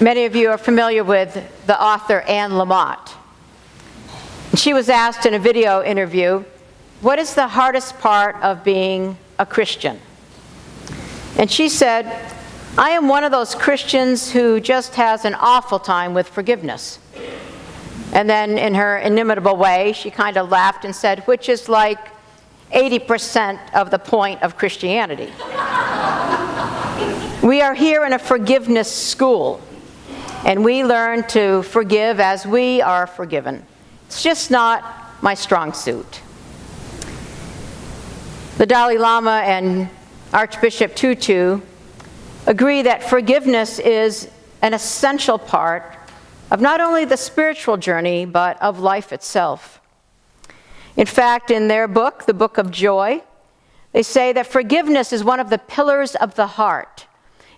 Many of you are familiar with the author Anne Lamott. She was asked in a video interview, what is the hardest part of being a Christian? And she said, I am one of those Christians who just has an awful time with forgiveness. And then in her inimitable way, she kind of laughed and said, which is like 80% of the point of Christianity. We are here in a forgiveness school, and we learn to forgive as we are forgiven. It's just not my strong suit. The Dalai Lama and Archbishop Tutu agree that forgiveness is an essential part of not only the spiritual journey, but of life itself. In fact, in their book, the Book of Joy, they say that forgiveness is one of the pillars of the heart.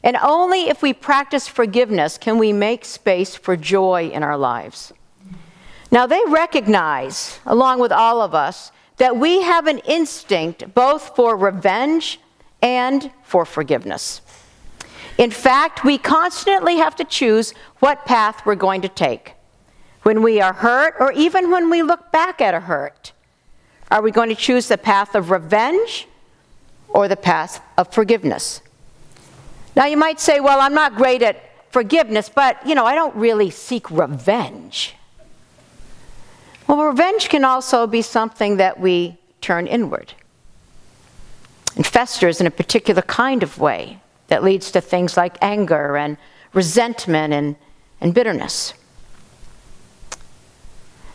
And only if we practice forgiveness can we make space for joy in our lives. Now, they recognize, along with all of us, that we have an instinct both for revenge and for forgiveness. In fact, we constantly have to choose what path we're going to take. When we are hurt, or even when we look back at a hurt, are we going to choose the path of revenge or the path of forgiveness? Now, you might say, well, I'm not great at forgiveness, but, I don't really seek revenge. Well, revenge can also be something that we turn inward and festers in a particular kind of way that leads to things like anger and resentment and bitterness.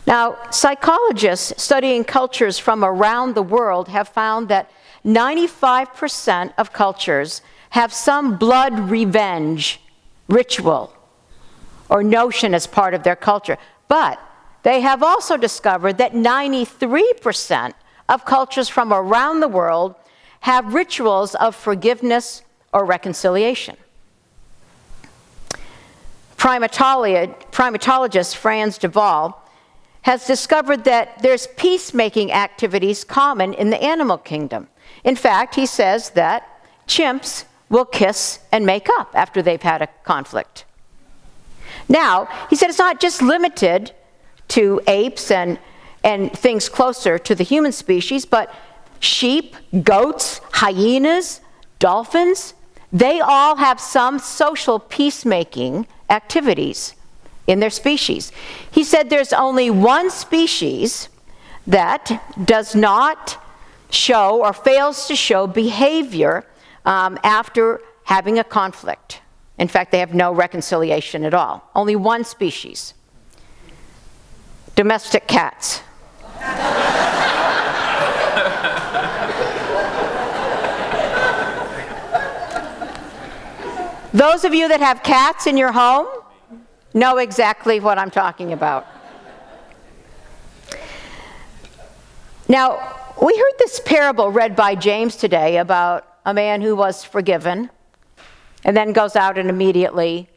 Now, psychologists studying cultures from around the world have found that 95% of cultures have some blood revenge ritual or notion as part of their culture. But they have also discovered that 93% of cultures from around the world have rituals of forgiveness or reconciliation. Primatologist Frans de Waal has discovered that there's peacemaking activities common in the animal kingdom. In fact, he says that chimps will kiss and make up after they've had a conflict. Now, he said it's not just limited to apes and things closer to the human species, but sheep, goats, hyenas, dolphins, they all have some social peacemaking activities in their species. He said there's only one species that does not show or fails to show behavior after having a conflict. In fact, they have no reconciliation at all. Only one species. Domestic cats. Those of you that have cats in your home know exactly what I'm talking about. Now, we heard this parable read by James today about a man who was forgiven and then goes out and immediately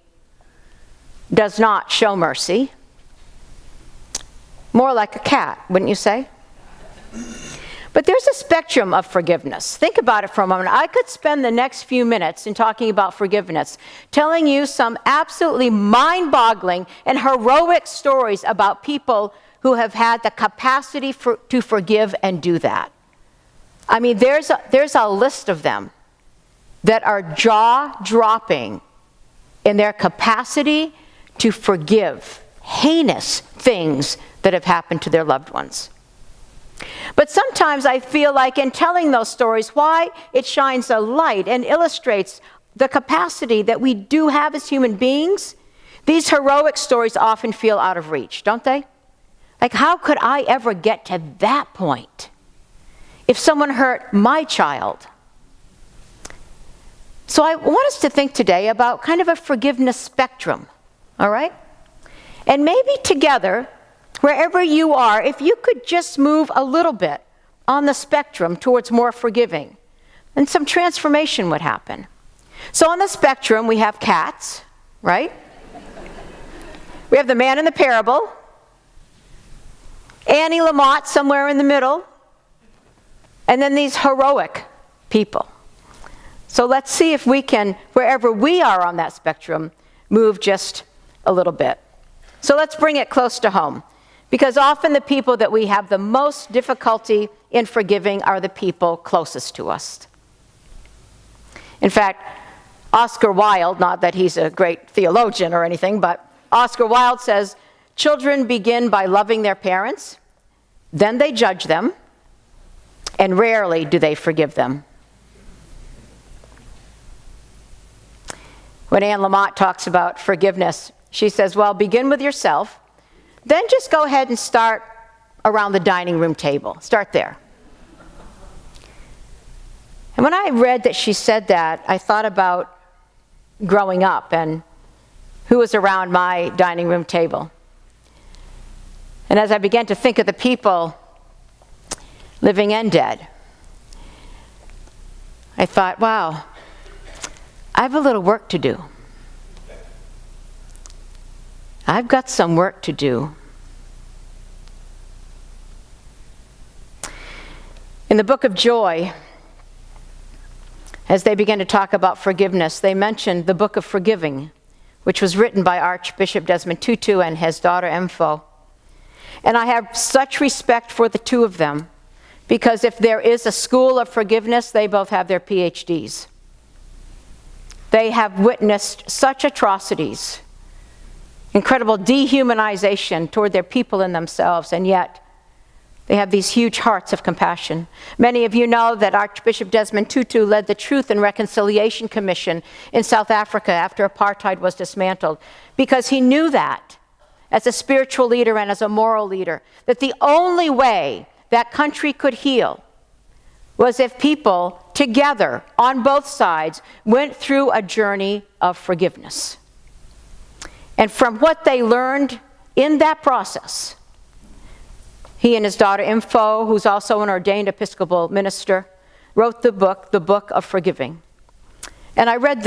does not show mercy. More like a cat, wouldn't you say? But there's a spectrum of forgiveness. Think about it for a moment. I could spend the next few minutes in talking about forgiveness, telling you some absolutely mind-boggling and heroic stories about people who have had the capacity to forgive and do that. I mean, there's a list of them that are jaw-dropping in their capacity to forgive heinous things that have happened to their loved ones. But sometimes I feel like in telling those stories, why it shines a light and illustrates the capacity that we do have as human beings, these heroic stories often feel out of reach, don't they? Like, how could I ever get to that point if someone hurt my child? So I want us to think today about kind of a forgiveness spectrum, all right? And maybe together, wherever you are, if you could just move a little bit on the spectrum towards more forgiving, then some transformation would happen. So on the spectrum, we have cats, right? We have the man in the parable, Annie Lamott somewhere in the middle, and then these heroic people. So let's see if we can, wherever we are on that spectrum, move just a little bit. So let's bring it close to home, because often the people that we have the most difficulty in forgiving are the people closest to us. In fact, Oscar Wilde, not that he's a great theologian or anything, but Oscar Wilde says, children begin by loving their parents, then they judge them, and rarely do they forgive them. When Anne Lamott talks about forgiveness, she says, well, begin with yourself, then just go ahead and start around the dining room table. Start there. And when I read that she said that, I thought about growing up and who was around my dining room table. And as I began to think of the people living and dead, I thought, wow, I have a little work to do. I've got some work to do. In the book of Joy, as they began to talk about forgiveness, they mentioned the book of Forgiving, which was written by Archbishop Desmond Tutu and his daughter Empho. And I have such respect for the two of them, because if there is a school of forgiveness, they both have their PhDs. They have witnessed such atrocities, incredible dehumanization toward their people and themselves, and yet they have these huge hearts of compassion. Many of you know that Archbishop Desmond Tutu led the Truth and Reconciliation Commission in South Africa after apartheid was dismantled, because he knew that, as a spiritual leader and as a moral leader, that the only way that country could heal was if people together on both sides went through a journey of forgiveness. And from what they learned in that process, he and his daughter Empho, who's also an ordained Episcopal minister, wrote the book of Forgiving. And I read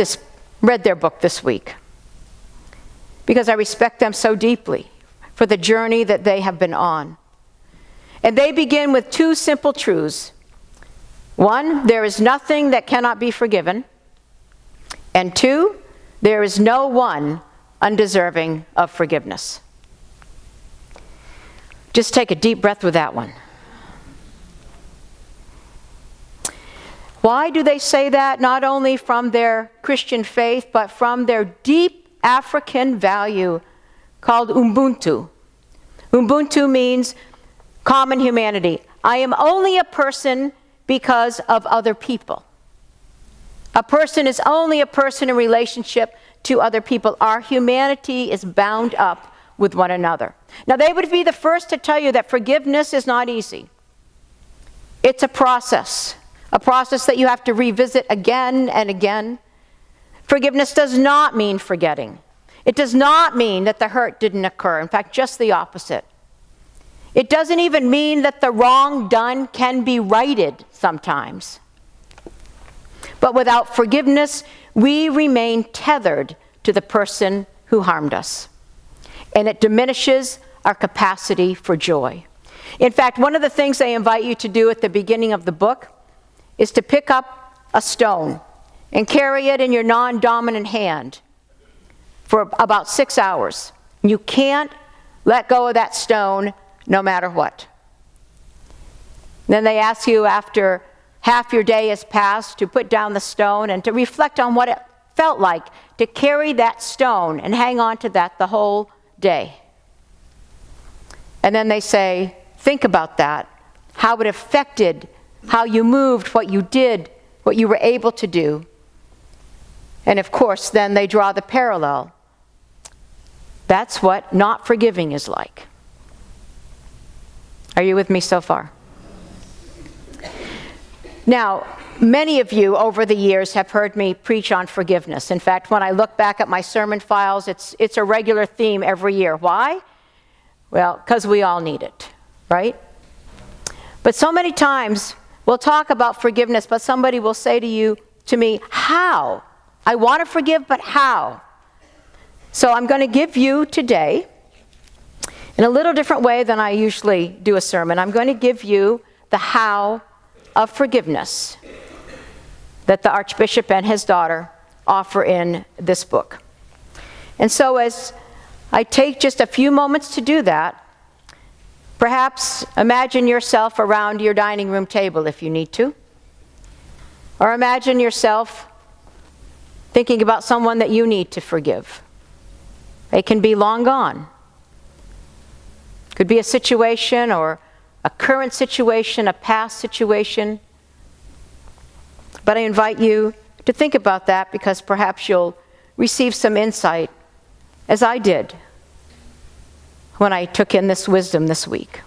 their book this week because I respect them so deeply for the journey that they have been on. And they begin with two simple truths. One, there is nothing that cannot be forgiven. And two, there is no one undeserving of forgiveness. Just take a deep breath with that one. Why do they say that? Not only from their Christian faith, but from their deep African value called Ubuntu. Ubuntu means common humanity. I am only a person because of other people. A person is only a person in relationship to other people. Our humanity is bound up with one another. Now, they would be the first to tell you that forgiveness is not easy. It's a process that you have to revisit again and again. Forgiveness does not mean forgetting. It does not mean that the hurt didn't occur. In fact, just the opposite. It doesn't even mean that the wrong done can be righted sometimes. But without forgiveness, we remain tethered to the person who harmed us. And it diminishes our capacity for joy. In fact, one of the things they invite you to do at the beginning of the book is to pick up a stone and carry it in your non-dominant hand for about 6 hours. You can't let go of that stone no matter what. Then they ask you after half your day has passed to put down the stone and to reflect on what it felt like to carry that stone and hang on to that the whole day. And then they say, think about that, how it affected how you moved, what you did, what you were able to do. And of course, then they draw the parallel. That's what not forgiving is like. Are you with me so far? Now, many of you over the years have heard me preach on forgiveness. In fact, when I look back at my sermon files, it's a regular theme every year. Why? Well, because we all need it, right? But so many times we'll talk about forgiveness, but somebody will say to me, how? I want to forgive, but how? So I'm going to give you today, in a little different way than I usually do a sermon, I'm going to give you the how of forgiveness that the Archbishop and his daughter offer in this book. And so as I take just a few moments to do that, perhaps imagine yourself around your dining room table if you need to. Or imagine yourself thinking about someone that you need to forgive. They can be long gone. Could be a situation or a current situation, a past situation. But I invite you to think about that because perhaps you'll receive some insight, as I did when I took in this wisdom this week.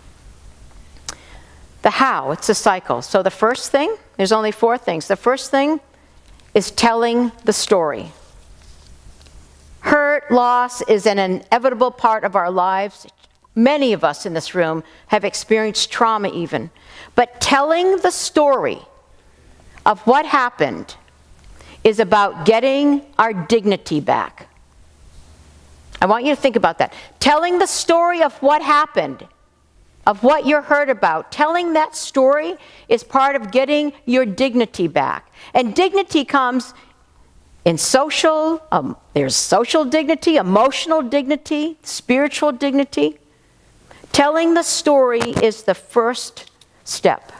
The how, it's a cycle. So the first thing, there's only 4 things. The first thing is telling the story. Hurt, loss is an inevitable part of our lives. Many of us in this room have experienced trauma even. But telling the story of what happened is about getting our dignity back. I want you to think about that. Telling the story of what happened, of what you're hurt about, telling that story is part of getting your dignity back. And dignity comes in social, there's social dignity, emotional dignity, spiritual dignity. Telling the story is the first step.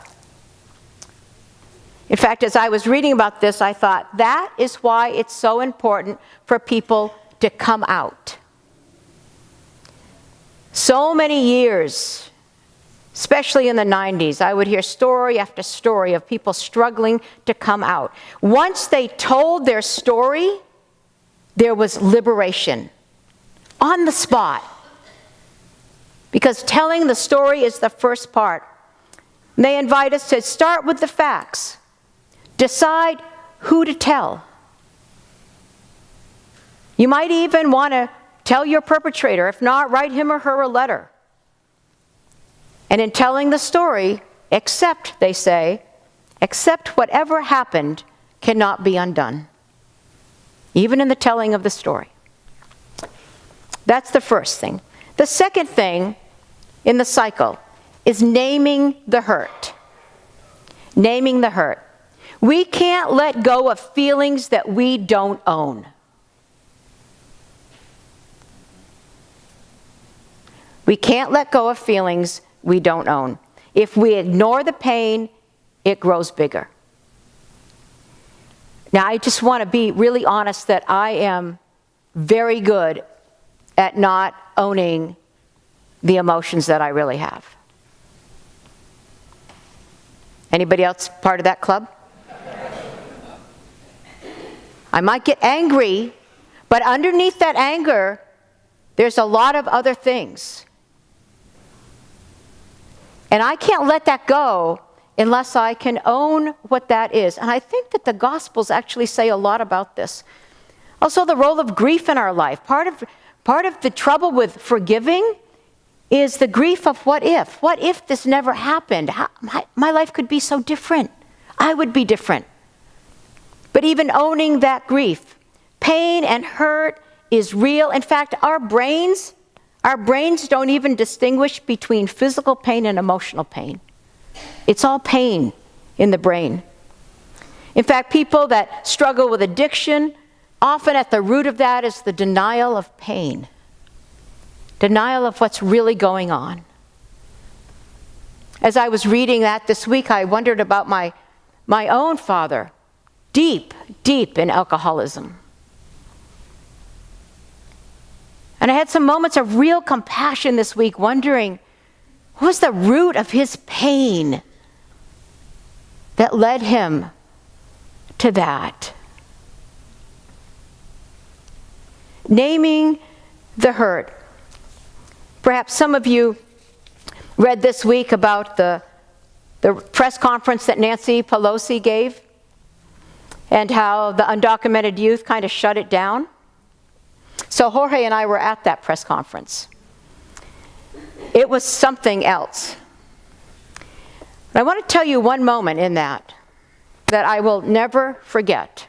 In fact, as I was reading about this, I thought that is why it's so important for people to come out. So many years, especially in the 90s, I would hear story after story of people struggling to come out. Once they told their story, there was liberation on the spot. Because telling the story is the first part. And they invite us to start with the facts. Decide who to tell. You might even want to tell your perpetrator. If not, write him or her a letter. And in telling the story, accept, they say, accept whatever happened cannot be undone. Even in the telling of the story. That's the first thing. The second thing in the cycle is naming the hurt. Naming the hurt. We can't let go of feelings that we don't own. We can't let go of feelings we don't own. If we ignore the pain, it grows bigger. Now, I just want to be really honest that I am very good at not owning the emotions that I really have. Anybody else part of that club? I might get angry, but underneath that anger, there's a lot of other things. And I can't let that go unless I can own what that is. And I think that the Gospels actually say a lot about this. Also, the role of grief in our life. Part of the trouble with forgiving is the grief of what if. What if this never happened? My life could be so different. I would be different. But even owning that grief, pain and hurt is real. In fact, our brains don't even distinguish between physical pain and emotional pain. It's all pain in the brain. In fact, people that struggle with addiction, often at the root of that is the denial of pain. Denial of what's really going on. As I was reading that this week, I wondered about my own father, deep in alcoholism. And I had some moments of real compassion this week, wondering, what was the root of his pain that led him to that? Naming the hurt. Perhaps some of you read this week about the press conference that Nancy Pelosi gave and how the undocumented youth kind of shut it down. So Jorge and I were at that press conference. It was something else. But I want to tell you one moment in that I will never forget.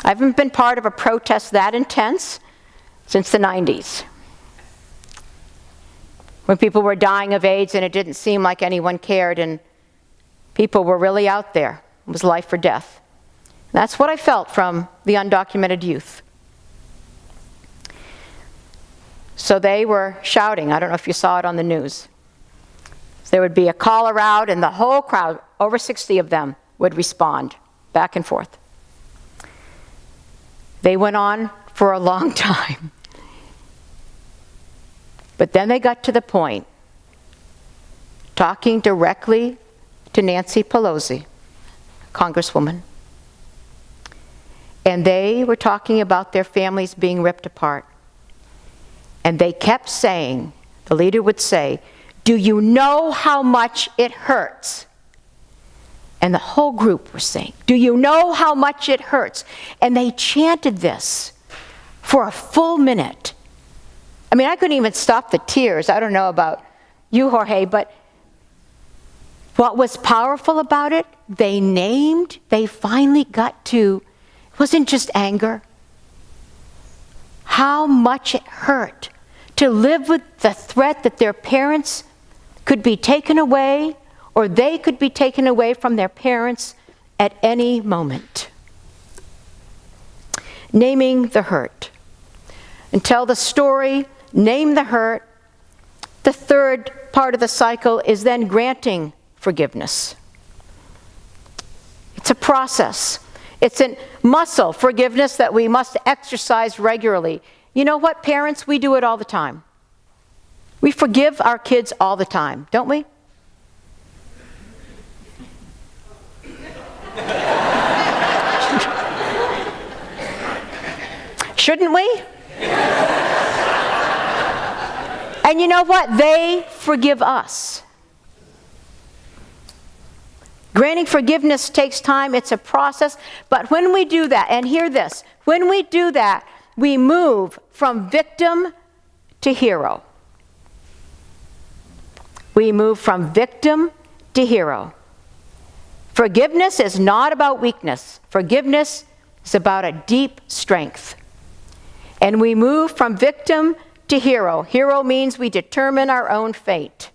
I haven't been part of a protest that intense since the 90s. When people were dying of AIDS and it didn't seem like anyone cared and people were really out there. It was life or death. That's what I felt from the undocumented youth. So they were shouting. I don't know if you saw it on the news. There would be a caller out, and the whole crowd, over 60 of them, would respond back and forth. They went on for a long time. But then they got to the point, talking directly to Nancy Pelosi, Congresswoman. And they were talking about their families being ripped apart. And they kept saying, the leader would say, "Do you know how much it hurts?" And the whole group were saying, "Do you know how much it hurts?" And they chanted this for a full minute. I mean, I couldn't even stop the tears. I don't know about you, Jorge, but what was powerful about it, they finally got to, it wasn't just anger. How much it hurt to live with the threat that their parents could be taken away, or they could be taken away from their parents at any moment. Naming the hurt. And tell the story, name the hurt. The third part of the cycle is then granting forgiveness. It's a process. It's a muscle, forgiveness, that we must exercise regularly. You know what, parents? We do it all the time. We forgive our kids all the time, don't we? Shouldn't we? And you know what? They forgive us. Granting forgiveness takes time. It's a process. But when we do that, and hear this, when we do that, we move from victim to hero. We move from victim to hero. Forgiveness is not about weakness. Forgiveness is about a deep strength. And we move from victim to hero. Hero means we determine our own fate.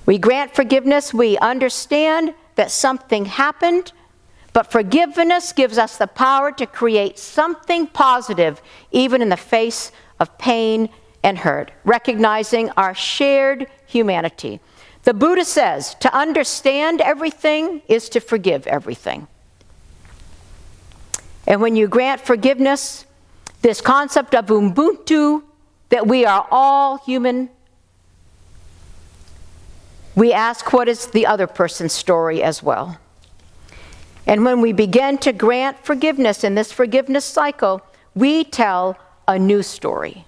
We grant forgiveness. We understand that something happened, but forgiveness gives us the power to create something positive, even in the face of pain and hurt, recognizing our shared humanity. The Buddha says, to understand everything is to forgive everything. And when you grant forgiveness, this concept of Ubuntu, that we are all human, we ask, what is the other person's story as well? And when we begin to grant forgiveness in this forgiveness cycle, we tell a new story.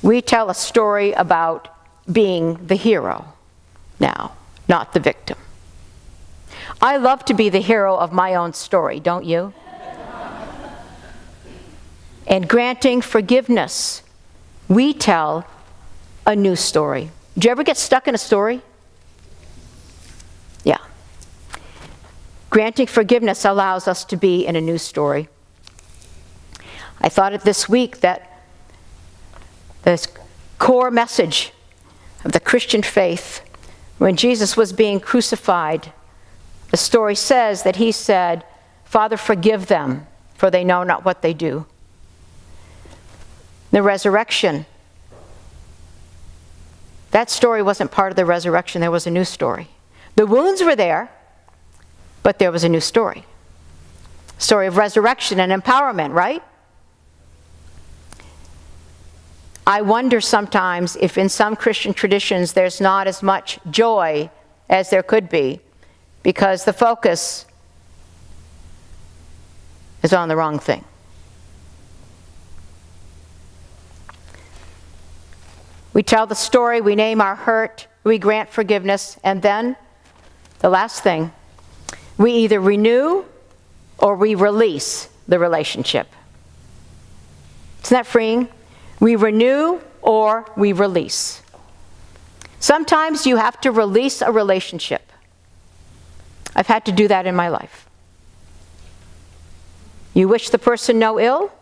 We tell a story about being the hero now, not the victim. I love to be the hero of my own story, don't you? And granting forgiveness, we tell a new story. Do you ever get stuck in a story? Yeah. Granting forgiveness allows us to be in a new story. I thought it this week that this core message of the Christian faith, when Jesus was being crucified, the story says that he said, "Father, forgive them, for they know not what they do." The resurrection, that story wasn't part of the resurrection. There was a new story. The wounds were there, but there was a new story. Story of resurrection and empowerment, right? I wonder sometimes if in some Christian traditions there's not as much joy as there could be, because the focus is on the wrong thing. We tell the story, we name our hurt, we grant forgiveness, and then, the last thing, we either renew or we release the relationship. Isn't that freeing? We renew or we release. Sometimes you have to release a relationship. I've had to do that in my life. You wish the person no ill,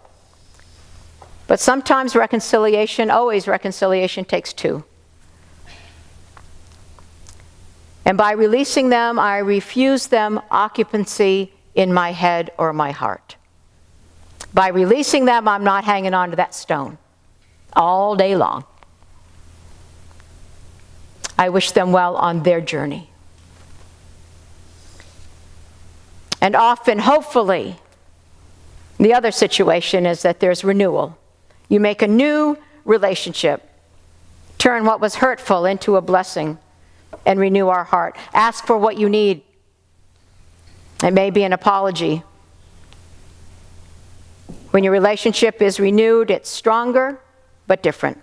but sometimes always reconciliation takes two. And by releasing them, I refuse them occupancy in my head or my heart. By releasing them, I'm not hanging on to that stone. all day long. I wish them well on their journey. And often, hopefully, the other situation is that there's renewal. You make a new relationship, turn what was hurtful into a blessing, and renew our heart. Ask for what you need. It may be an apology. When your relationship is renewed, it's stronger, but different.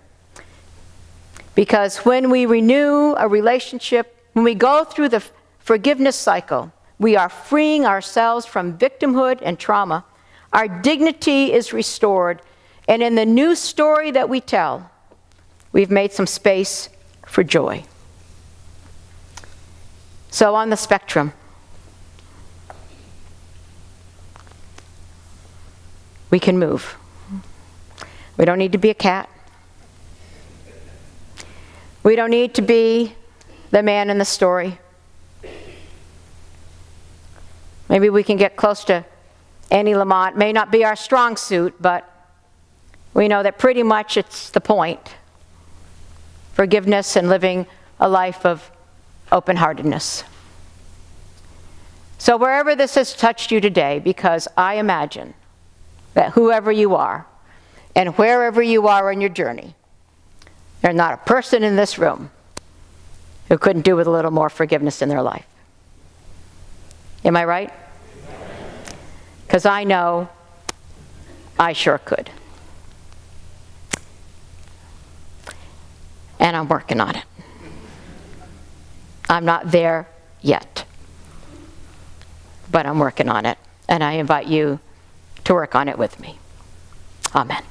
Because when we renew a relationship, when we go through the forgiveness cycle, we are freeing ourselves from victimhood and trauma. Our dignity is restored. And in the new story that we tell, we've made some space for joy. So on the spectrum, we can move. We don't need to be a cat. We don't need to be the man in the story. Maybe we can get close to Annie Lamott. May not be our strong suit, but we know that pretty much it's the point. Forgiveness and living a life of open-heartedness. So wherever this has touched you today, because I imagine that whoever you are and wherever you are in your journey, there's not a person in this room who couldn't do with a little more forgiveness in their life. Am I right? Because I know I sure could. And I'm working on it. I'm not there yet, but I'm working on it. And I invite you to work on it with me. Amen.